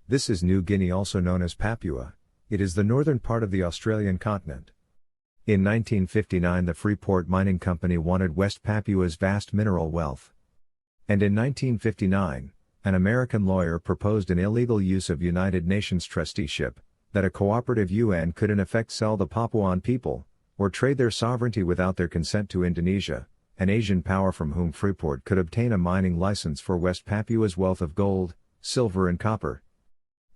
This is New Guinea, also known as Papua. It is the northern part of the Australian continent. In 1959, the Freeport Mining Company wanted West Papua's vast mineral wealth. And in 1959, an American lawyer proposed an illegal use of United Nations trusteeship, that a cooperative UN could in effect sell the Papuan people, or trade their sovereignty without their consent to Indonesia, an Asian power from whom Freeport could obtain a mining license for West Papua's wealth of gold, silver and copper.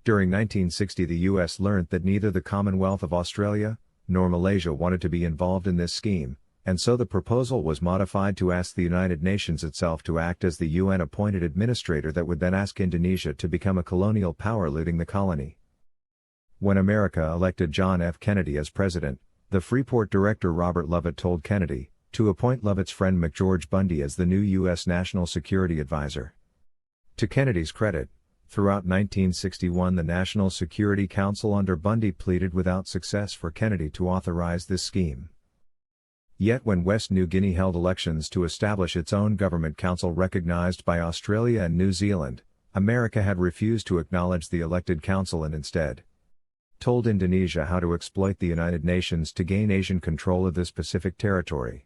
During 1960, the US learnt that neither the Commonwealth of Australia, nor Malaysia wanted to be involved in this scheme, and so the proposal was modified to ask the United Nations itself to act as the UN-appointed administrator that would then ask Indonesia to become a colonial power looting the colony. When America elected John F. Kennedy as president, the Freeport director Robert Lovett told Kennedy to appoint Lovett's friend McGeorge Bundy as the new U.S. National Security Advisor. To Kennedy's credit, throughout 1961 the National Security Council under Bundy pleaded without success for Kennedy to authorize this scheme. Yet when West New Guinea held elections to establish its own government council recognized by Australia and New Zealand, America had refused to acknowledge the elected council and instead told Indonesia how to exploit the United Nations to gain Asian control of this Pacific territory.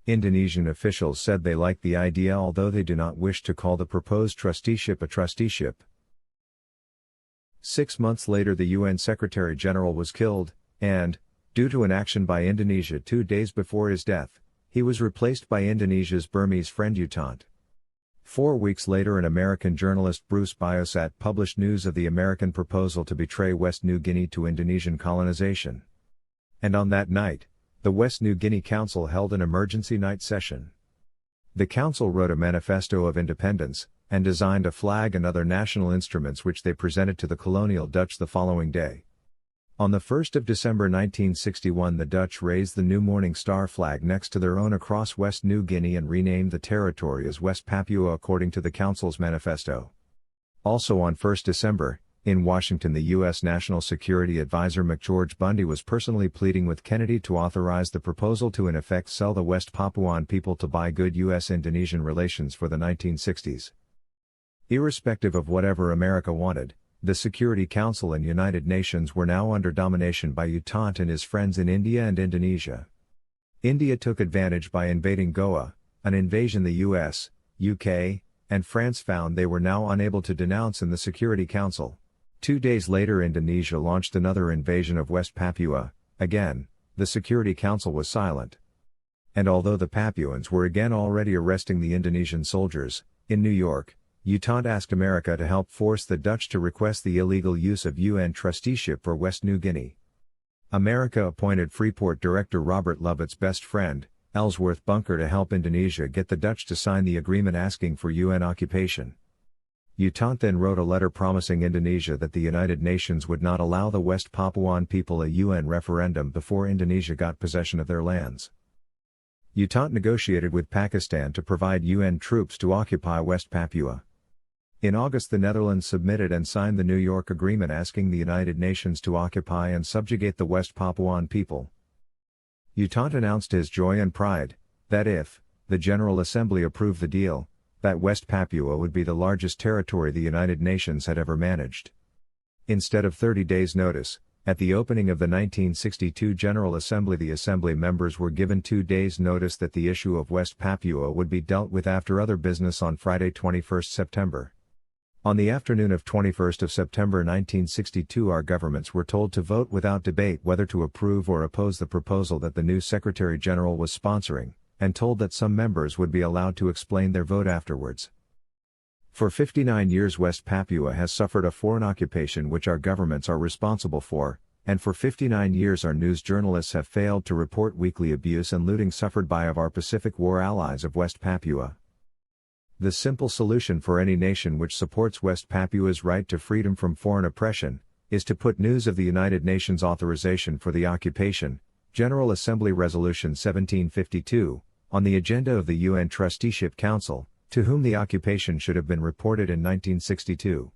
Indonesian officials said they liked the idea, although they do not wish to call the proposed trusteeship a trusteeship. 6 months later the UN Secretary-General was killed, and, due to an action by Indonesia 2 days before his death, he was replaced by Indonesia's Burmese friend U Thant. 4 weeks later an American journalist, Bruce Biosat, published news of the American proposal to betray West New Guinea to Indonesian colonization. And on that night, the West New Guinea Council held an emergency night session. The Council wrote a manifesto of independence, and designed a flag and other national instruments which they presented to the colonial Dutch the following day. On the 1st of December 1961 the Dutch raised the new Morning Star flag next to their own across West New Guinea and renamed the territory as West Papua according to the Council's manifesto. Also on 1 December, in Washington the U.S. National Security Advisor McGeorge Bundy was personally pleading with Kennedy to authorize the proposal to in effect sell the West Papuan people to buy good U.S.-Indonesian relations for the 1960s. Irrespective of whatever America wanted, the Security Council and United Nations were now under domination by U Thant and his friends in India and Indonesia. India took advantage by invading Goa, an invasion the US, UK, and France found they were now unable to denounce in the Security Council. 2 days later Indonesia launched another invasion of West Papua. Again, the Security Council was silent. And although the Papuans were again already arresting the Indonesian soldiers, in New York, U Thant asked America to help force the Dutch to request the illegal use of UN trusteeship for West New Guinea. America appointed Freeport director Robert Lovett's best friend, Ellsworth Bunker, to help Indonesia get the Dutch to sign the agreement asking for UN occupation. U Thant then wrote a letter promising Indonesia that the United Nations would not allow the West Papuan people a UN referendum before Indonesia got possession of their lands. U Thant negotiated with Pakistan to provide UN troops to occupy West Papua. In August the Netherlands submitted and signed the New York Agreement asking the United Nations to occupy and subjugate the West Papuan people. U Thant announced his joy and pride, that if the General Assembly approved the deal, that West Papua would be the largest territory the United Nations had ever managed. Instead of 30 days' notice, at the opening of the 1962 General Assembly the Assembly members were given 2 days' notice that the issue of West Papua would be dealt with after other business on Friday 21 September. On the afternoon of 21 September 1962 our governments were told to vote without debate whether to approve or oppose the proposal that the new Secretary-General was sponsoring, and told that some members would be allowed to explain their vote afterwards. For 59 years West Papua has suffered a foreign occupation which our governments are responsible for, and for 59 years our news journalists have failed to report weekly abuse and looting suffered by of our Pacific War allies of West Papua. The simple solution for any nation which supports West Papua's right to freedom from foreign oppression, is to put news of the United Nations authorization for the occupation, General Assembly Resolution 1752, on the agenda of the UN Trusteeship Council, to whom the occupation should have been reported in 1962.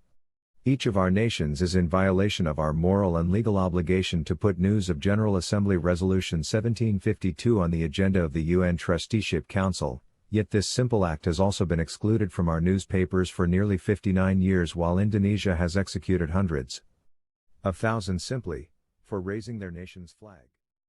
Each of our nations is in violation of our moral and legal obligation to put news of General Assembly Resolution 1752 on the agenda of the UN Trusteeship Council, Yet this simple act has also been excluded from our newspapers for nearly 59 years, while Indonesia has executed hundreds of thousands simply for raising their nation's flag.